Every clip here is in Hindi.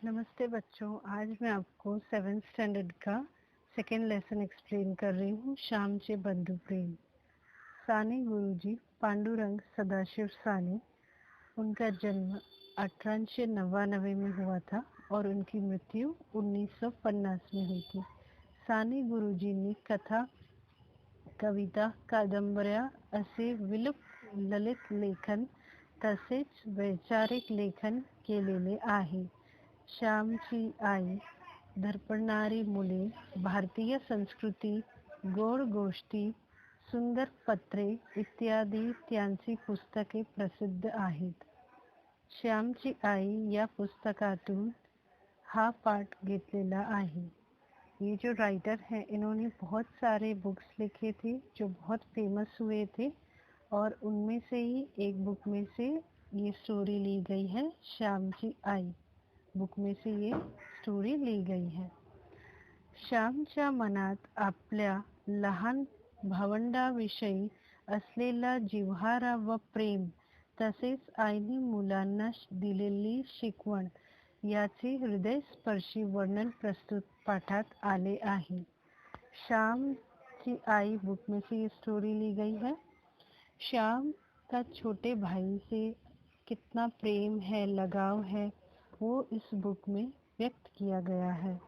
नमस्ते बच्चों। आज मैं आपको 7th स्टैंडर्ड का सेकेंड लेसन एक्सप्लेन कर रही हूँ, श्यामचे बंधु प्रेम। साने गुरुजी पांडुरंग सदाशिव साने, उनका जन्म 1899 में हुआ था और उनकी मृत्यु 1950 में हुई थी। साने गुरुजींनी कथा, कविता, कादंबऱ्या असे विलुप्त ललित लेखन तसेच वैचारिक लेखन केलेले आहे. श्यामची आई, धडपडणारी मुले, भारतीय संस्कृती, गोड गोष्टी, सुंदर पत्रे इत्यादी त्यांची पुस्तके प्रसिद्ध आहेत. श्यामची आई या पुस्तकातून हा पाठ घेतलेला आहे. ये जो राइटर हैं इन्होंने बहुत सारे बुक्स लिखे थे जो बहुत फेमस हुए थे और उनमें से ही एक बुक में से ये स्टोरी ली गई है। श्यामची आई बुक में से ये स्टोरी ली गई है। श्यामच्या मनात आपल्या लहान भावंडाविषयी असलेला जिव्हाळा व प्रेम तसेच आईने मुलांना दिलेली शिकवण याचे हृदयस्पर्शी वर्णन प्रस्तुत पाठात आले आहे। श्याम की आई बुक में से ये स्टोरी ली गई है। श्याम का छोटे भाई से कितना प्रेम है, लगाव है, वो इस बुक में व्यक्त किया गया है।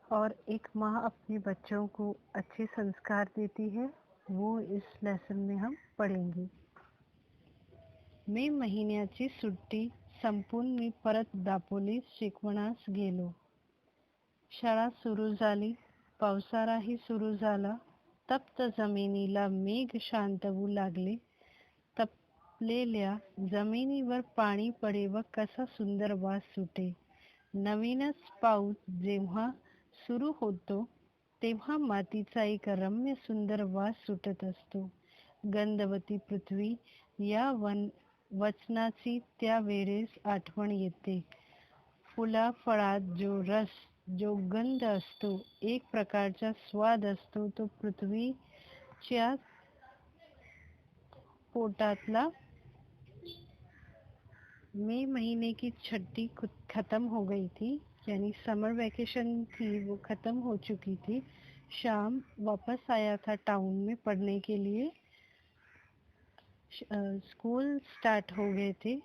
और एक माँ अपने बच्चों को अच्छे संस्कार देती है, वो इस लेसन में हम पढ़ेंगे। मे महिन्याची सुट्टी संपून मी परत दापोलीस शिकवणास गेलो. शाळा सुरू झाली, पावसाळाही सुरू झाला. तप्त जमिनीला मेघ शांतवू लागले. तपलेल्या जमिनीवर पाणी पडे व कसा सुंदर वास सुटे. नवीनच पाऊस जेव्हा सुरू होतो तेव्हा मातीचा एक रम्य सुंदर वास सुटत असतो. गंधवती पृथ्वी या वचनाची त्यावेळेस आठवण येते. फुला फळात जो रस, जो गंध असतो, एक प्रकारचा स्वाद असतो, तो पृथ्वीच्या पोटातला। मई महीने की छुट्टी खत्म हो गई थी, यानी समर वैकेशन थी, वो खत्म हो चुकी थी। शाम वापस आया था टाउन में पढ़ने के लिए। स्कूल स्टार्ट हो गए थे।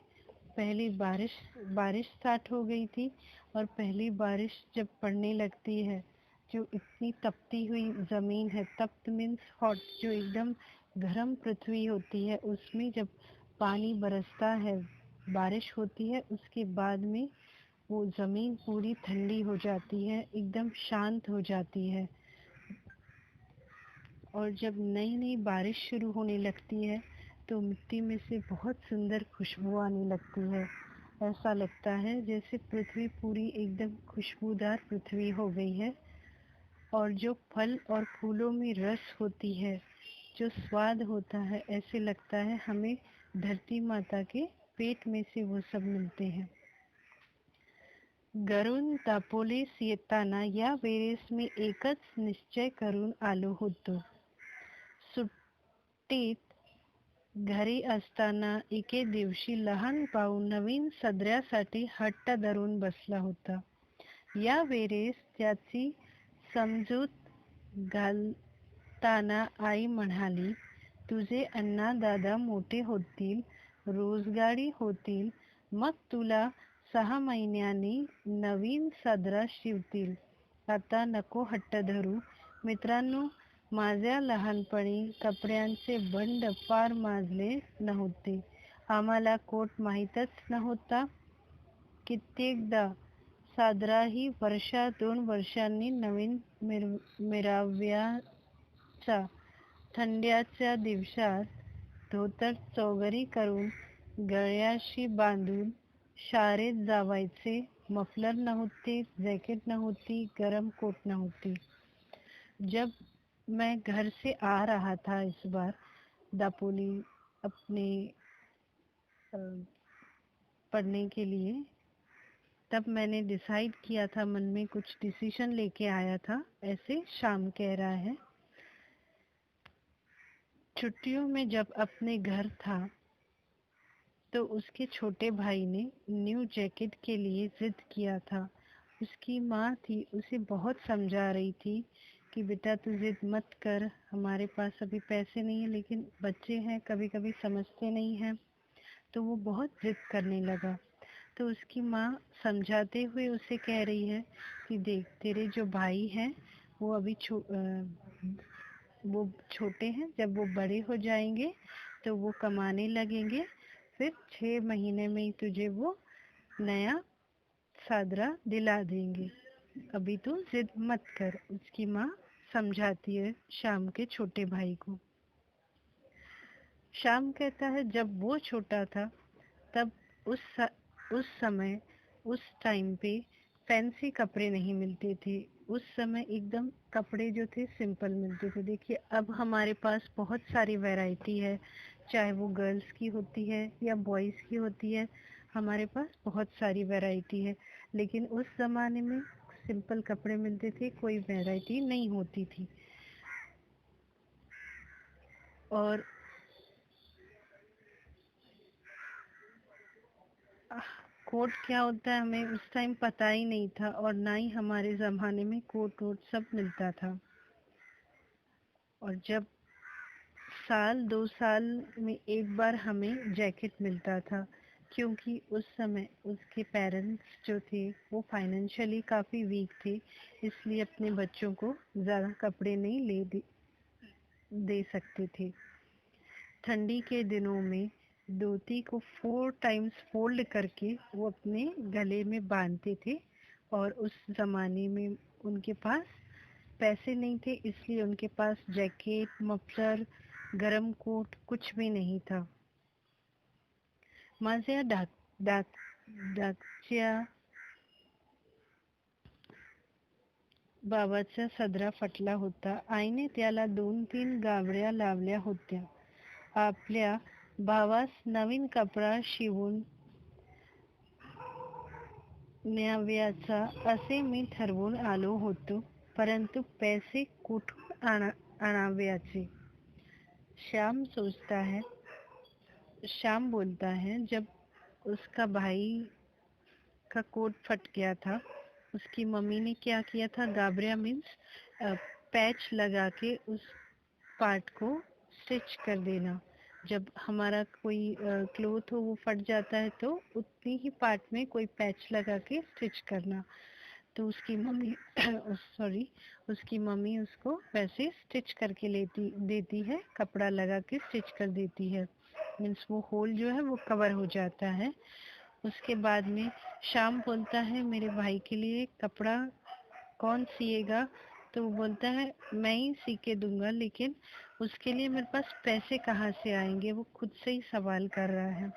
पहली बारिश स्टार्ट हो गई थी और पहली बारिश जब पड़ने लगती है, जो इतनी तपती हुई ज़मीन है, तप्त मीन्स हॉट, जो एकदम गर्म पृथ्वी होती है, उसमें जब पानी बरसता है, बारिश होती है, उसके बाद में वो ज़मीन पूरी ठंडी हो जाती है, एकदम शांत हो जाती है। और जब नई नई बारिश शुरू होने लगती है तो मिट्टी में से बहुत सुंदर खुशबू आने लगती है। ऐसा लगता है जैसे पृथ्वी पूरी एकदम खुशबूदार पृथ्वी हो गई है। और जो फल और फूलों में रस होती है, जो स्वाद होता है, ऐसे लगता है हमें धरती माता के पेट में से वो सब मिलते हैं। घरून दापोलीस येताना या वेळेस मी एकच निश्चय करून आलो होतो. सुट्टीत घरी असताना एके दिवशी लहान भाऊ नवीन सदऱ्यासाठी हट्ट धरून बसला होता. या वेळेस त्याची समजूत घालताना आई म्हणाली, तुझे अण्णा दादा मोठे होतील, रोजगारी होतील, मग तुला 6 महिन्यांनी नवीन सदरा शिवतील. आता नको हट्ट धरू. मित्रांनो, माझ्या लहानपणी कपड्यांचे बंड फार माजले नव्हते. आम्हाला कोट माहीतच नव्हता. कित्येकदा सादराही वर्षा 2 वर्षांनी नवीन मिळवायचा. थंडीच्या दिवसात धोतर चौगरी करून गळ्याशी बांधून शाळेत जावायचे. मफलर नव्हते, जॅकेट नव्हती, गरम कोट नव्हती. जब मैं घर से आ रहा था इस बार दापोली अपने पढ़ने के लिए, तब मैंने डिसाइड किया था, मन में कुछ डिसीजन लेके आया था। ऐसे शाम कह रहा है, छुट्टियों में जब अपने घर था तो उसके छोटे भाई ने न्यू जैकेट के लिए जिद किया था। उसकी माँ थी उसे बहुत समझा रही थी कि बेटा तू जिद मत कर, हमारे पास अभी पैसे नहीं है, लेकिन बच्चे हैं कभी कभी समझते नहीं हैं। तो वो बहुत जिद करने लगा। तो उसकी माँ समझाते हुए उसे कह रही है कि देख तेरे जो भाई हैं वो अभी वो छोटे हैं, जब वो बड़े हो जाएंगे तो वो कमाने लगेंगे, फिर 6 महीने में ही तुझे वो नया सादरा दिला देंगे, अभी तू जिद मत कर। उसकी माँ समझाती है श्याम के छोटे भाई को। श्याम कहता है जब वो छोटा था तब उस समय उस टाइम पे फैंसी कपड़े नहीं मिलते थे। उस समय एकदम कपड़े जो थे सिंपल मिलते थे। देखिए अब हमारे पास बहुत सारी वैरायटी है, चाहे वो गर्ल्स की होती है या बॉयज़ की होती है, हमारे पास बहुत सारी वैरायटी है। लेकिन उस ज़माने में सिंपल कपड़े मिलते थे, कोई वैरायटी नहीं होती थी। और कोट क्या होता है हमें उस टाइम पता ही नहीं था, और ना ही हमारे ज़माने में कोट वोट सब मिलता था। और जब साल 2 साल में एक बार हमें जैकेट मिलता था, क्योंकि उस समय उसके पेरेंट्स जो थे वो फाइनेंशियली काफ़ी वीक थे, इसलिए अपने बच्चों को ज़्यादा कपड़े नहीं दे सकते थे। ठंडी के दिनों में धोती को 4 टाइम्स फोल्ड करके वो अपने गले में बांधते थे। और उस ज़माने में उनके पास पैसे नहीं थे, इसलिए उनके पास जैकेट, मफलर, गरम कोट कुछ भी नहीं था। माझ्या धाकच्या बाबाचा सदरा फटला होता. आईने त्याला 2-3 गाबड्या लावल्या होत्या. आपल्या भावास नवीन कपडा शिवून न्यावयाचा असे मी ठरवून आलो होतो, परंतु पैसे कुठून आणावयाचे? श्याम बोलता है जब उसका भाई का कोट फट गया था, उसकी मम्मी ने क्या किया था, गाबरिया मीन्स पैच लगा के उस पार्ट को स्टिच कर देना। जब हमारा कोई क्लोथ हो वो फट जाता है तो उतनी ही पार्ट में कोई पैच लगा के स्टिच करना। तो उसकी मम्मी उसकी मम्मी उसको वैसे स्टिच करके देती है, कपड़ा लगा के स्टिच कर देती है, मीन्स वो होल जो है वो कवर हो जाता है। उसके बाद में श्याम बोलता है मेरे भाई के लिए कपड़ा कौन सिएगा? तो वो बोलता है मैं ही सी के दूंगा, लेकिन उसके लिए मेरे पास पैसे कहाँ से आएंगे? वो खुद से ही सवाल कर रहा है।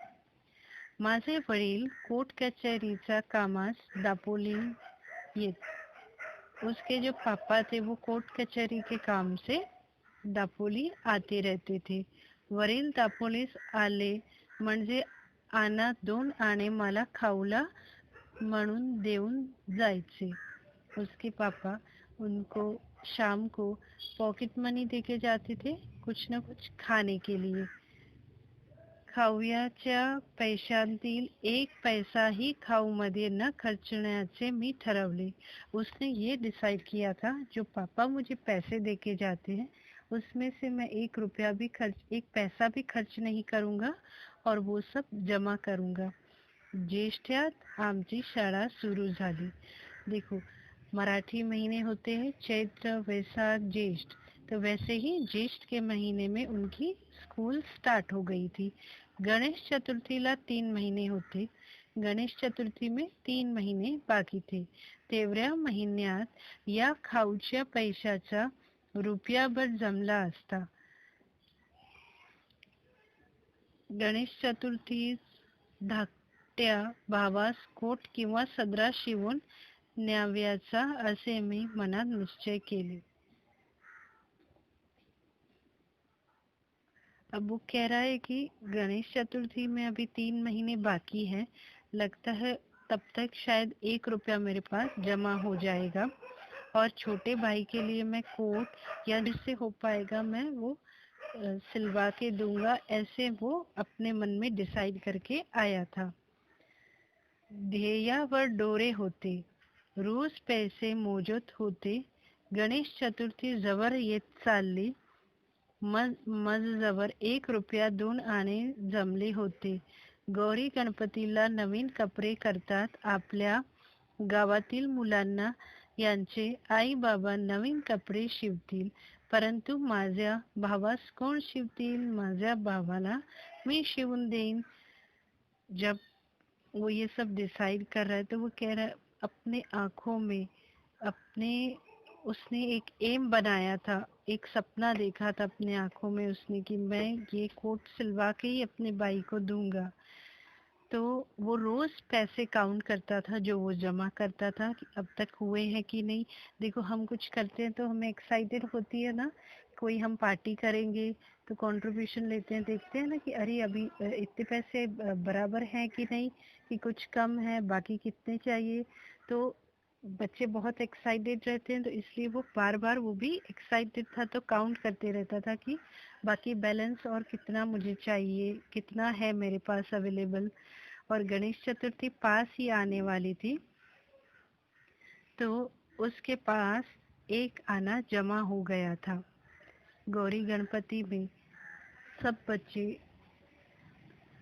माझे वडील कोर्ट कचहरीचा कामास दापोली उसके जो पापा थे वो कोर्ट कचहरी के काम से दापोली आते रहते थे। वरील दापोलीस आले म्हणजे आणा 2 आणे मला खाऊला म्हणून देऊन जायचे। उसके पापा उनको शाम को पॉकेट मनी देके जाते थे, कुछ न कुछ खाने के लिए। खाऊयाच्या पैशांतील 1 पैसाही खाऊमध्ये न खर्चण्याचे मी ठरवले। उसने ये डिसाइड किया था जो पापा मुझे पैसे देके जाते हैं उसमें से मैं 1 पैसा भी खर्च नहीं करूँगा और वो सब जमा करूँगा। ज्येष्ठात आमची शाळा सुरू झाली। देखो मराठी महीने होते हैं चैत्र, वैशाख, ज्येष्ठ, तो वैसे ही ज्येष्ठ के महीने में उनकी स्कूल स्टार्ट हो गई थी। गणेश चतुर्थीला 3 महीने होते, गणेश चतुर्थी में 3 महीने बाकी थे। तेवढ्या महिन्यात या खाऊच्या पैशाचा रुपयाभर जमला असता। गणेश चतुर्थीस धाकट्या भावास कोट किंवा सदरा शिवून न्यावयाचा असे मी मनात निश्चय केले। अब वो कह रहा है कि गणेश चतुर्थी में अभी 3 महीने बाकी हैं, लगता है तब तक शायद 1 रुपया मेरे पास जमा हो जाएगा और छोटे भाई के लिए मैं कोट या जिससे हो पाएगा मैं वो सिलवा के दूंगा, ऐसे वो अपने मन में डिसाइड करके आया था। ध्येयावर डोरे होते, रोज पैसे मोजत होते, गणेश चतुर्थी जवळ येत चालली, मज जवळ 1 रुपया 2 आणे जमले होते. गौरी गणपतीला नवीन कपडे करतात. आपल्या गावातील मुलांना यांचे आई बाबा नवीन कपडे शिवतील, परंतु माझ्या भावास कोण शिवतील? माझ्या भावाला मी शिवून देईन. जब वो ये सब डिसाइड कर रहा है तो वो कह रहा है अपने आंखों में, अपने उसने एक एम बनाया था, एक सपना देखा था अपने आंखों में उसने कि मैं ये कोट सिलवा के ही अपने भाई को दूंगा। तो वो रोज पैसे काउंट करता था जो वो जमा करता था कि अब तक हुए हैं कि नहीं। देखो हम कुछ करते हैं तो हमें एक्साइटेड होती है ना, कोई हम पार्टी करेंगे तो कंट्रीब्यूशन लेते हैं, देखते हैं ना कि अरे अभी इतने पैसे बराबर हैं कि नहीं, कि कुछ कम है, बाकी कितने चाहिए। तो बच्चे बहुत एक्साइटेड रहते हैं, तो इसलिए वो बार बार वो भी एक्साइटेड था तो काउंट करते रहता था कि बाकी बैलेंस और कितना मुझे चाहिए, कितना है मेरे पास अवेलेबल। और गणेश चतुर्थी पास ही आने वाली थी, तो उसके पास एक आना जमा हो गया था। गौरी गणपति में सब बच्चे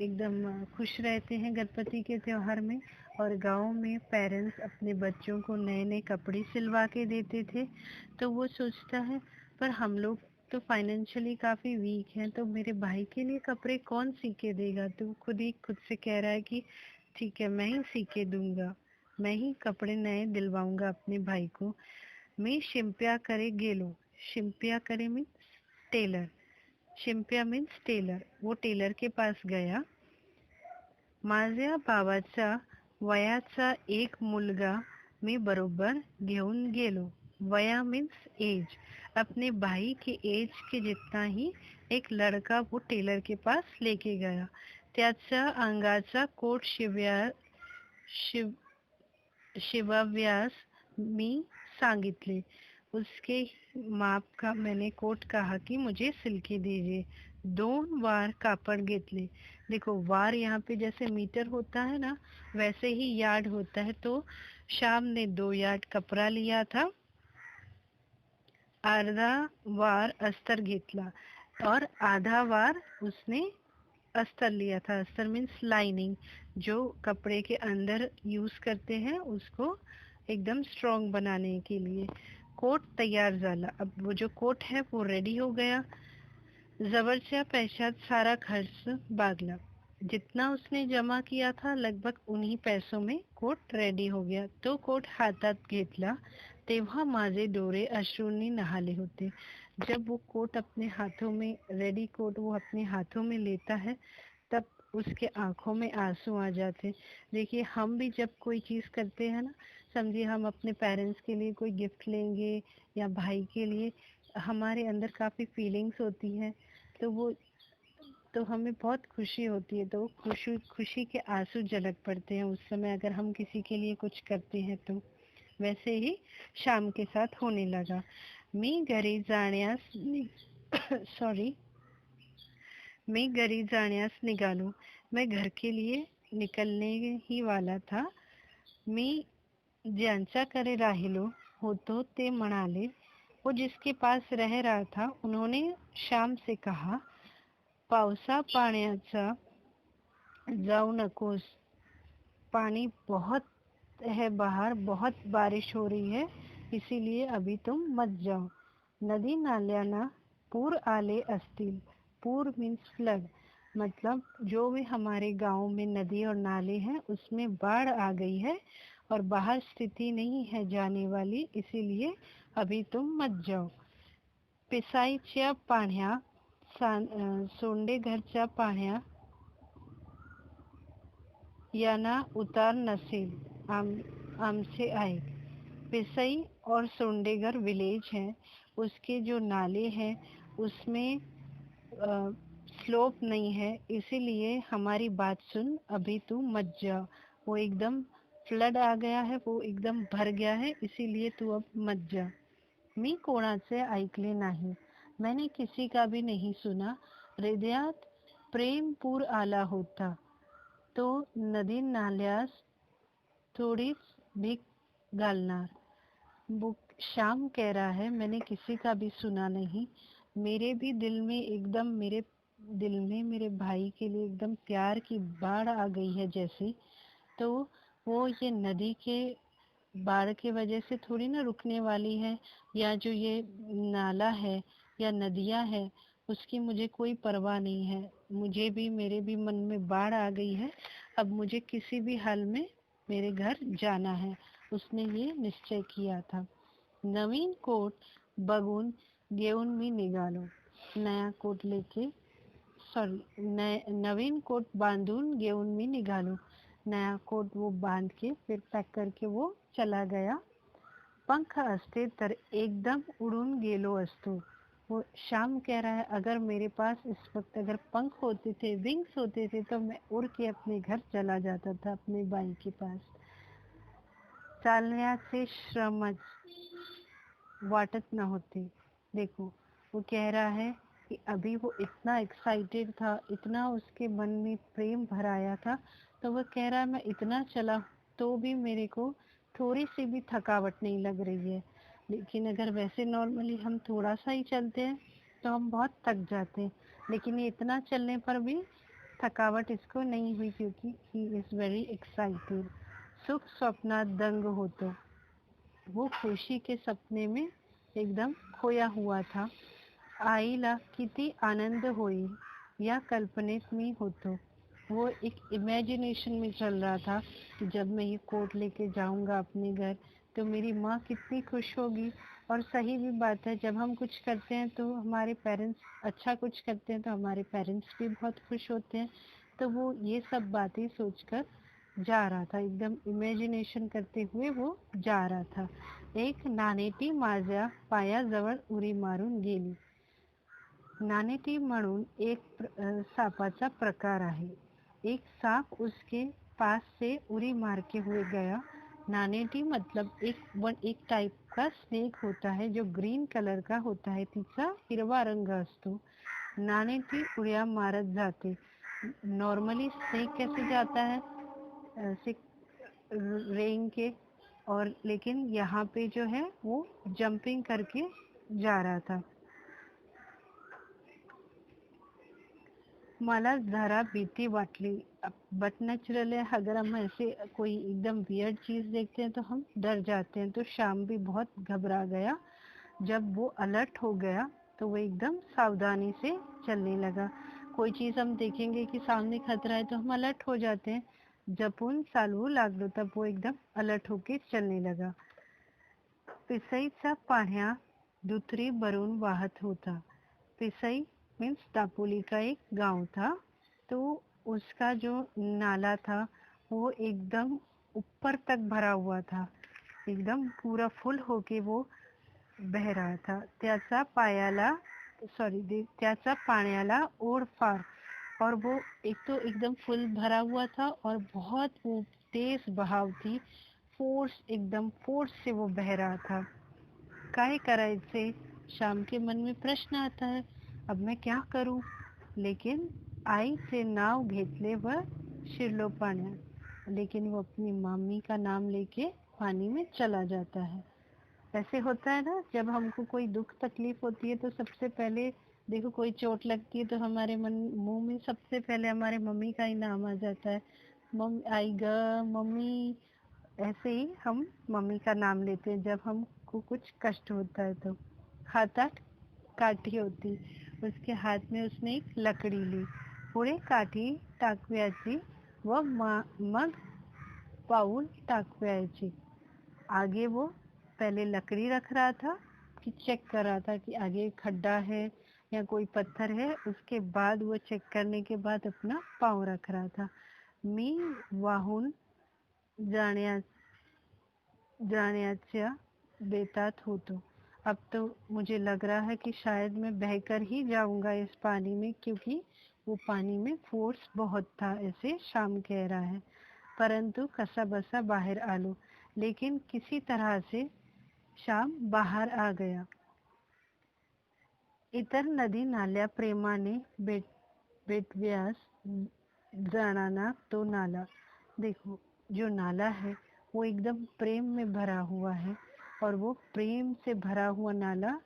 एकदम खुश रहते हैं गणपति के त्योहार में, और गांव में पेरेंट्स अपने बच्चों को नए नए कपड़े सिलवा के देते थे। तो वो सोचता है पर हम लोग तो फाइनेंशियली काफ़ी वीक हैं, तो मेरे भाई के लिए कपड़े कौन सी के देगा। तो वो खुद से कह रहा है कि ठीक है मैं ही सी के दूंगा, मैं ही कपड़े नए दिलवाऊंगा अपने भाई को। मैं शिंप्या करे गेलो, शिंप्या करे मीन्स टेलर, शिंप्या मीन्स टेलर। वो टेलर के पास गया। माझ्या भावाचा वयाचा एक मुलगा मी बरोबर घेऊन गेलो। वया मीन्स एज, अपने भाई के एज के जितना ही एक लड़का वो टेलर के पास लेके गया। त्याचा अंगाचा कोट शिवाव्यास मी सांगितले। उसके माप का मैंने कोट कहा कि मुझे सिल के दीजिए। 2 वार कापड़ घेतले। देखो वार यहाँ पे जैसे मीटर होता है ना, वैसे ही यार्ड होता है। तो शाम ने 2 यार्ड कपड़ा लिया था, अर्धा वार अस्तर घेतला, और आधा वार उसने अस्तर लिया था। अस्तर मीन्स लाइनिंग, जो कपड़े के अंदर यूज करते हैं उसको एकदम स्ट्रॉन्ग बनाने के लिए। कोट तैयार झाला, अब वो जो कोट है वो रेडी हो गया। जवळच्या पैशात सारा खर्च भागला, जितना उसने जमा किया था लगभग उन्हीं पैसों में कोट रेडी हो गया। तो कोट हातात घेतला तेव्हा माझे डोळे अश्रूंनी नहाले होते। जब वो कोट अपने हाथों में, रेडी कोट वो अपने हाथों में लेता है, तब उसके आंखों में आंसू आ जाते। देखिए हम भी जब कोई चीज़ करते हैं ना, समझिए हम अपने पेरेंट्स के लिए कोई गिफ्ट लेंगे या भाई के लिए, हमारे अंदर काफ़ी फीलिंग्स होती हैं, तो वो तो हमें बहुत खुशी होती है, तो खुशी के आंसू झलक पड़ते हैं उस समय अगर हम किसी के लिए कुछ करते हैं तो। वैसे ही शाम के साथ होने लगा। मी घरी जाण्यास सॉरी मैं घरी जाण्यास निकालूं, मैं घर के लिए निकलने ही वाला था। मी ज्यांच्याकडे राहिलो होतो ते म्हणाले, वो जिसके पास रह रहा था उन्होंने शाम से कहा, पावसा पाण्याचा जाऊ नकोस, पानी बहुत है बाहर, बहुत बारिश हो रही है, इसीलिए अभी तुम मत जाओ। नदी नाल्यांना पूर आले असतील। पूर मीन्स फ्लड, मतलब जो भी हमारे गांव में नदी और नाले हैं उसमें बाढ़ आ गई है और बाहर स्थिति नहीं है जाने वाली, इसीलिए अभी तुम मत जाओ। पिसाईच्या पाण्या सोंडेघरच्या पाण्या यांना उतार नसेल, आमचे आहे। पिसई और सोंडेगर विलेज हैं, उसके जो नाले हैं उसमें स्लोप नहीं है, इसीलिए हमारी बात सुन, अभी तू मत जा। वो एकदम फ्लड आ गया है, वो एकदम भर गया है, इसीलिए तू अब मत जा। मी कोणाचे ऐकले नाही, मैंने किसी का भी नहीं सुना, हृदयात प्रेम पूर आला होता, तो नदी नाल्यास थोडीच भीक घालणार. बुक श्याम कह रहा है, मैंने किसी का भी सुना नहीं, मेरे भी दिल में एकदम, मेरे दिल में मेरे भाई के लिए एकदम प्यार की बाढ़ आ गई है जैसे. तो वो ये नदी के बाढ़ की वजह से थोड़ी ना रुकने वाली है, या जो ये नाला है या नदियाँ है उसकी मुझे कोई परवाह नहीं है. मुझे भी, मेरे भी मन में बाढ़ आ गई है. अब मुझे किसी भी हाल में मेरे घर जाना है. उसने ये निश्चय किया था. नवीन कोट बगून घेऊन मी निघालो. नया कोट लेके, नवीन कोट बांधून घेऊन मी निघालो. नया कोट वो बांध के फिर पैक करके वो चला गया. पंख असते तर एकदम उड़ून गेलो असतो. वो श्याम कह रहा है, अगर मेरे पास इस वक्त अगर पंख होते थे, विंग्स होते थे, तो मैं उड़ के अपने घर चला जाता था, अपने बाई के पास. चालण्याचे श्रमच वाटत न होते. देखो, वो कह रहा है कि अभी वो इतना एक्साइटेड था, इतना उसके मन में प्रेम भराया था, तो वो कह रहा है मैं इतना चला तो भी मेरे को थोड़ी सी भी थकावट नहीं लग रही है. लेकिन अगर वैसे नॉर्मली हम थोड़ा सा ही चलते हैं तो हम बहुत थक जाते हैं, लेकिन ये इतना चलने पर भी थकावट इसको नहीं हुई, क्योंकि ही इज़ वेरी एक्साइटेड. सुख स्वप्नात दंग होतो. वो खुशी के सपने में एकदम खोया हुआ था. आईला किती आनंद होईल या कल्पनेत मी होतो. वो एक इमेजिनेशन में चल रहा था कि जब मैं ये कोट लेके जाऊंगा अपने घर तो मेरी माँ कितनी खुश होगी. और सही भी बात है, जब हम कुछ करते हैं तो हमारे पेरेंट्स, अच्छा कुछ करते हैं तो हमारे पेरेंट्स भी बहुत खुश होते हैं. तो वो ये सब बातें सोचकर जा रहा था, एकदम इमेजिनेशन करते हुए वो जा रहा था. एक नानेटी माझ्या पायाजवळ उडी मारून गेली. नानेटी म्हणून एक सापाचा प्रकार आहे. एक सांप उसके पास से उड़ी मार के हुए गया. नानेटी मतलब एक टाइप का स्नेक होता है जो ग्रीन कलर का होता है, तिचा हिरवा रंग असतो. नानेटी उड्या मारत जाते. नॉर्मली स्नेक कैसे जाता है, ऐसे रेंग के, और लेकिन यहाँ पे जो है वो जंपिंग करके जा रहा था. मला जरा भीती वाटली. बट नेचुरली अगर हम ऐसे कोई एकदम वियर्ड चीज़ देखते हैं तो हम डर जाते हैं. तो श्याम भी बहुत घबरा गया. जब वो अलर्ट हो गया तो वो एकदम सावधानी से चलने लगा. कोई चीज़ हम देखेंगे कि सामने खतरा है तो हम अलर्ट हो जाते हैं. जपून चालवू लागलो तब वो एकदम अलर्ट होके चलने लगा. पिसईचा पाण्या दुथरी भरून वाहत होता. पिसई मीन्स दापोली का एक गांव था. तो उसका जो नाला था वो एकदम ऊपर तक भरा हुआ था, एकदम पूरा फुल होके वो बह रहा था. त्याचा पाण्याला ओढ फार. और वो एक तो एकदम फुल भरा हुआ था और बहुत वो तेज बहाव थी. एकदम फोर्स से वो बह रहा था. काय करायचे, शाम के मन में प्रश्न आता है, अब मैं क्या करूं. लेकिन आईचे नाव घेतले व शिरलो पाण्यात. लेकिन वो अपनी मम्मी का नाम लेके पानी में चला जाता है. ऐसे होता है ना, जब हमको कोई दुख तकलीफ होती है तो सबसे पहले देखो, कोई चोट लगती है तो हमारे मुंह में सबसे पहले हमारे मम्मी का ही नाम आ जाता है. आई ग मम्मी. ऐसे ही हम मम्मी का नाम लेते हैं जब हमको कुछ कष्ट होता है. तो हातात काठी होती, उसके हाथ में उसने एक लकड़ी ली. पुढे काठी टाकव्याची व मग पाऊल टाकव्याची. आगे वो पहले लकड़ी रख रहा था कि चेक कर रहा था कि आगे खड्डा है या कोई पत्थर है. उसके बाद वो चेक करने के बाद अपना पाँव रख रहा था. मी वाहून जाण्याच्या बेतात होतो. अब तो मुझे लग रहा है कि शायद मैं बहकर ही जाऊंगा इस पानी में, क्योंकि वो पानी में फोर्स बहुत था, ऐसे शाम कह रहा है. परंतु कसा बसा बाहर आलो. लेकिन किसी तरह से शाम बाहर आ गया. इतर नदी नाल्या प्रेमाने बेटव्यास जाना तो नाला। देखो, जो नाला है वो एकदम प्रेम में भरा हुआ है, और वो प्रेम से भरा हुआ नाला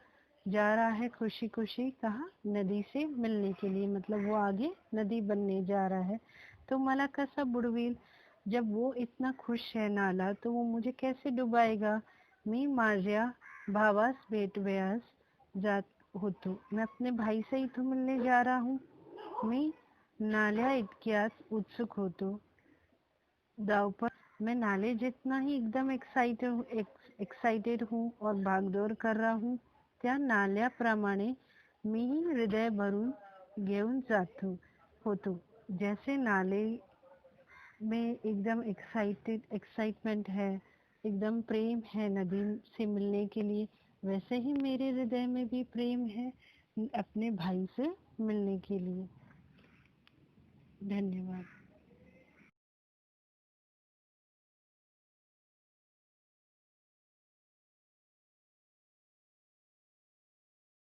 जा रहा है खुशी खुशी कहाँ, नदी से मिलने के लिए, मतलब वो आगे नदी बनने जा रहा है। तो मला कसा बुडवील, जब वो इतना खुश है नाला, तो वो मुझे कैसे डुबाएगा। मी माझ्या भावास भेटव्यास जात होतो, मैं अपने भाई से ही तो मिलने जा रहा हूँ। मी नाल्या इतक्यात उत्सुक होतो, धावपळ, मैं नाले जितना ही एकदम एक्साइटेड हूँ और भागदौड़ कर रहा हूँ, त्या नाल्याप्रमाणे मीही हृदय भरून घेऊन जातो होतो। जैसे नाले में एकदम एक्साइटमेंट है, एकदम प्रेम है नदी से मिलने के लिए, वैसे ही मेरे हृदय में भी प्रेम है अपने भाई से मिलने के लिए। धन्यवाद।